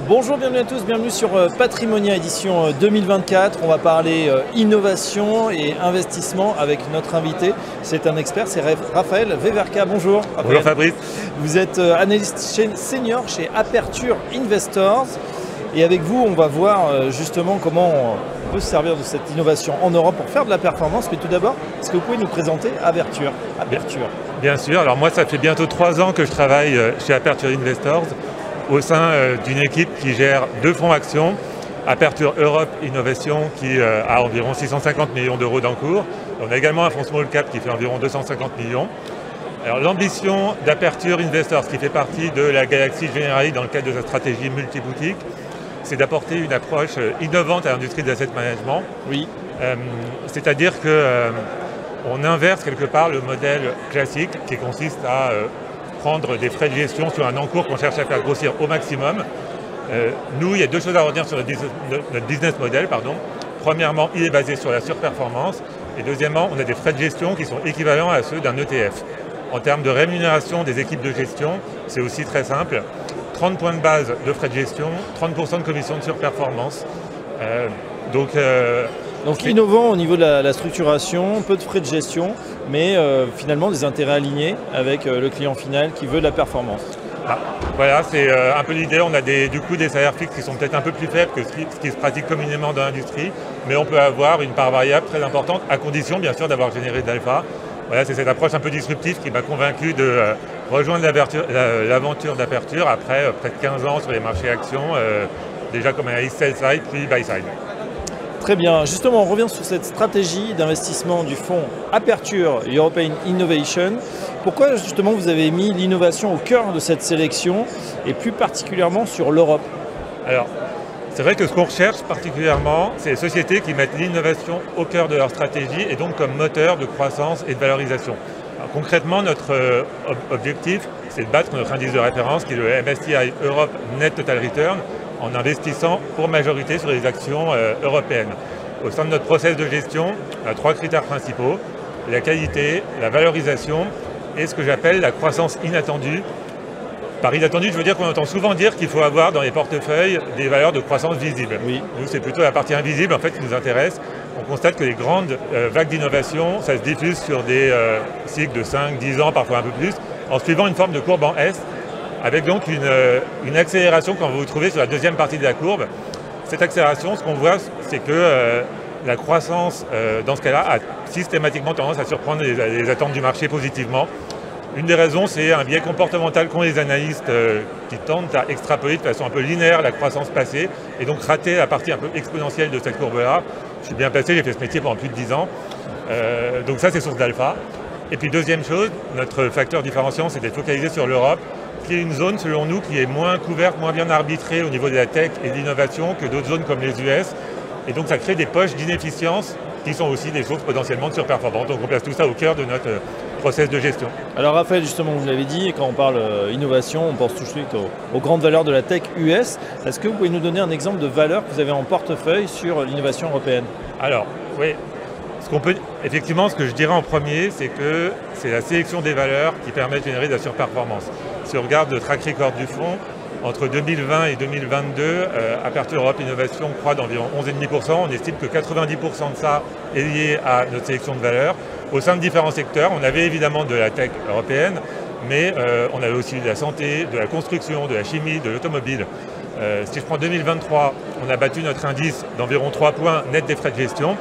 Bonjour, bienvenue à tous, bienvenue sur Patrimonia édition 2024. On va parler innovation et investissement avec notre invité. C'est un expert, c'est Raphaël Veverka. Bonjour. Raphaël. Bonjour Fabrice. Vous êtes analyste senior chez Aperture Investors. Et avec vous, on va voir justement comment on peut se servir de cette innovation en Europe pour faire de la performance. Mais tout d'abord, est-ce que vous pouvez nous présenter Aperture? Bien sûr, alors moi ça fait bientôt 3 ans que je travaille chez Aperture Investors au sein d'une équipe qui gère 2 fonds actions, Aperture Europe Innovation qui a environ 650 millions d'euros d'encours. On a également un fonds small cap qui fait environ 250 millions. Alors l'ambition d'Aperture Investors qui fait partie de la Galaxy Generali dans le cadre de sa stratégie multi-boutique, c'est d'apporter une approche innovante à l'industrie de l'asset management. Oui. C'est-à-dire qu'on inverse quelque part le modèle classique qui consiste à prendre des frais de gestion sur un encours qu'on cherche à faire grossir au maximum. Nous, il y a 2 choses à retenir sur notre business model. Premièrement, il est basé sur la surperformance. Et deuxièmement, on a des frais de gestion qui sont équivalents à ceux d'un ETF. En termes de rémunération des équipes de gestion, c'est aussi très simple. 30 points de base de frais de gestion, 30% de commission de surperformance. Donc innovant au niveau de la structuration, peu de frais de gestion, mais finalement des intérêts alignés avec le client final qui veut de la performance. Voilà, c'est un peu l'idée. On a du coup des salaires fixes qui sont peut-être un peu plus faibles que ce qui se pratique communément dans l'industrie, mais on peut avoir une part variable très importante, à condition bien sûr d'avoir généré de l'alpha. Voilà, c'est cette approche un peu disruptive qui m'a convaincu de rejoindre l'aventure d'Aperture après près de 15 ans sur les marchés actions, déjà comme analyste sell-side puis buy-side. Très bien. Justement, on revient sur cette stratégie d'investissement du fonds Aperture European Innovation. Pourquoi justement vous avez mis l'innovation au cœur de cette sélection et plus particulièrement sur l'Europe? Alors, c'est vrai que ce qu'on recherche particulièrement, c'est les sociétés qui mettent l'innovation au cœur de leur stratégie et donc comme moteur de croissance et de valorisation. Alors, concrètement, notre objectif, c'est de battre notre indice de référence qui est le MSCI Europe Net Total Return en investissant pour majorité sur les actions européennes. Au sein de notre process de gestion, on a 3 critères principaux, la qualité, la valorisation et ce que j'appelle la croissance inattendue. Par inattendu, je veux dire qu'on entend souvent dire qu'il faut avoir dans les portefeuilles des valeurs de croissance visibles. Oui. Nous, c'est plutôt la partie invisible en fait, qui nous intéresse. On constate que les grandes vagues d'innovation, ça se diffuse sur des cycles de 5, 10 ans, parfois un peu plus, en suivant une forme de courbe en S, avec donc une accélération quand vous vous trouvez sur la deuxième partie de la courbe. Cette accélération, ce qu'on voit, c'est que la croissance, dans ce cas-là, a systématiquement tendance à surprendre les attentes du marché positivement. Une des raisons, c'est un biais comportemental qu'ont les analystes qui tentent à extrapoler de façon un peu linéaire la croissance passée et donc rater la partie un peu exponentielle de cette courbe-là. Je suis bien placé, j'ai fait ce métier pendant plus de 10 ans. Donc ça, c'est source d'alpha. Et puis deuxième chose, notre facteur différenciant, c'est d'être focalisé sur l'Europe, qui est une zone, selon nous, qui est moins couverte, moins bien arbitrée au niveau de la tech et de l'innovation que d'autres zones comme les US. Et donc ça crée des poches d'inefficience qui sont aussi des sources potentiellement de surperformance. Donc on place tout ça au cœur de notre process de gestion. Alors Raphaël, justement, vous l'avez dit, quand on parle innovation, on pense tout de suite aux grandes valeurs de la tech US. Est-ce que vous pouvez nous donner un exemple de valeur que vous avez en portefeuille sur l'innovation européenne? Alors, oui. Effectivement, ce que je dirais en premier, c'est que c'est la sélection des valeurs qui permet de générer de la surperformance. Si on regarde le track record du fonds, entre 2020 et 2022, Aperture Europe Innovation croît d'environ 11,5%. On estime que 90% de ça est lié à notre sélection de valeurs. Au sein de différents secteurs, on avait évidemment de la tech européenne, mais on avait aussi de la santé, de la construction, de la chimie, de l'automobile. Si je prends 2023, on a battu notre indice d'environ 3 points net des frais de gestion.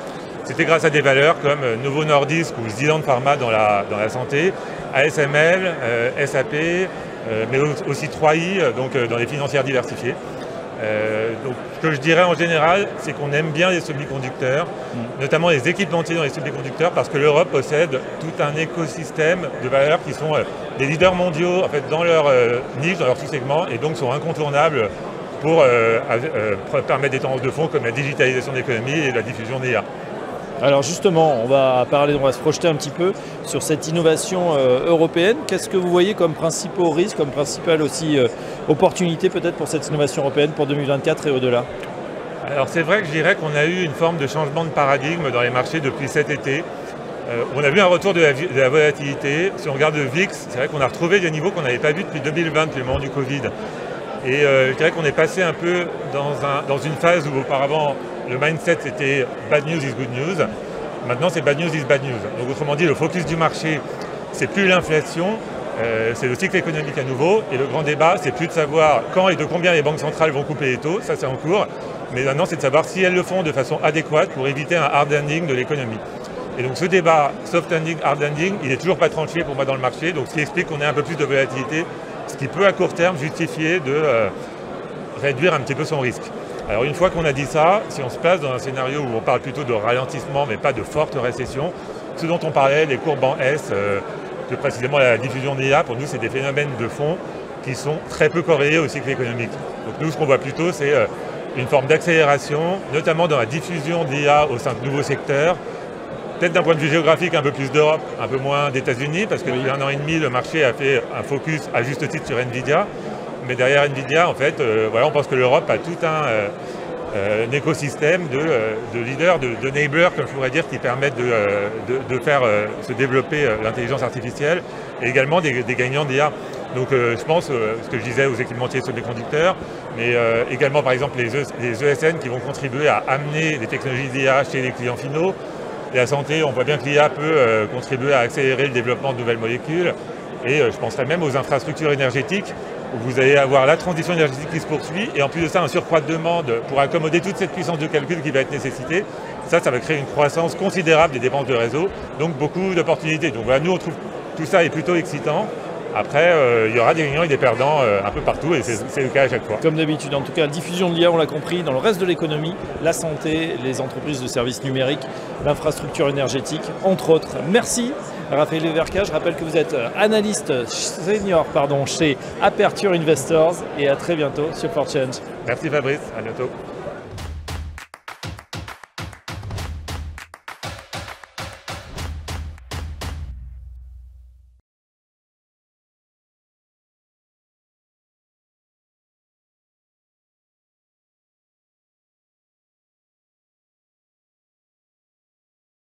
C'était grâce à des valeurs comme Novo Nordisk ou Zealand Pharma dans la santé, ASML, SAP, mais aussi 3i, donc dans les financières diversifiées. Donc, ce que je dirais en général, c'est qu'on aime bien les semi-conducteurs, notamment les équipementiers dans les semi-conducteurs, parce que l'Europe possède tout un écosystème de valeurs qui sont des leaders mondiaux en fait, dans leur niche, dans leur sous-segment, et donc sont incontournables pour permettre des tendances de fond comme la digitalisation de l'économie et la diffusion des IA. Alors justement, on va se projeter un petit peu sur cette innovation européenne. Qu'est-ce que vous voyez comme principaux risques, comme principale aussi opportunité peut-être pour cette innovation européenne pour 2024 et au-delà? Alors c'est vrai que je dirais qu'on a eu une forme de changement de paradigme dans les marchés depuis cet été. On a vu un retour de la volatilité. Si on regarde le VIX, c'est vrai qu'on a retrouvé des niveaux qu'on n'avait pas vus depuis 2020, depuis le moment du Covid. Et je dirais qu'on est passé un peu dans une phase où auparavant le mindset c'était bad news is good news. Maintenant c'est bad news is bad news. Donc autrement dit, le focus du marché, c'est plus l'inflation, c'est le cycle économique à nouveau. Et le grand débat, c'est plus de savoir quand et de combien les banques centrales vont couper les taux, ça c'est en cours. Mais maintenant c'est de savoir si elles le font de façon adéquate pour éviter un hard landing de l'économie. Et donc ce débat soft landing, hard landing, il n'est toujours pas tranché pour moi dans le marché. Donc ce qui explique qu'on ait un peu plus de volatilité, ce qui peut à court terme justifier de réduire un petit peu son risque. Alors une fois qu'on a dit ça, si on se place dans un scénario où on parle plutôt de ralentissement mais pas de forte récession, ce dont on parlait, les courbes en S, plus précisément la diffusion d'IA, pour nous c'est des phénomènes de fond qui sont très peu corrélés au cycle économique. Donc nous ce qu'on voit plutôt c'est une forme d'accélération, notamment dans la diffusion d'IA au sein de nouveaux secteurs, peut-être d'un point de vue géographique un peu plus d'Europe, un peu moins d'États-Unis, parce que depuis 1 an et demi le marché a fait un focus à juste titre sur Nvidia. Mais derrière Nvidia, en fait, voilà, on pense que l'Europe a tout un écosystème de leaders, de neighbors, comme je pourrais dire, qui permettent de faire se développer l'intelligence artificielle et également des gagnants d'IA. Donc je pense, ce que je disais aux équipementiers semi-conducteurs, mais également par exemple les ESN qui vont contribuer à amener des technologies d'IA chez les clients finaux. Et la santé, on voit bien que l'IA peut contribuer à accélérer le développement de nouvelles molécules. Et je penserais même aux infrastructures énergétiques, où vous allez avoir la transition énergétique qui se poursuit, et en plus de ça, un surcroît de demande pour accommoder toute cette puissance de calcul qui va être nécessitée. Ça va créer une croissance considérable des dépenses de réseau, donc beaucoup d'opportunités. Donc voilà, nous on trouve tout ça est plutôt excitant. Après, il y aura des gagnants et des perdants un peu partout, et c'est le cas à chaque fois. Comme d'habitude, en tout cas, la diffusion de l'IA, on l'a compris, dans le reste de l'économie, la santé, les entreprises de services numériques, l'infrastructure énergétique, entre autres. Merci Raphaël Leverka. Je rappelle que vous êtes analyste senior chez Aperture Investors, et à très bientôt sur For Change. Merci Fabrice, à bientôt.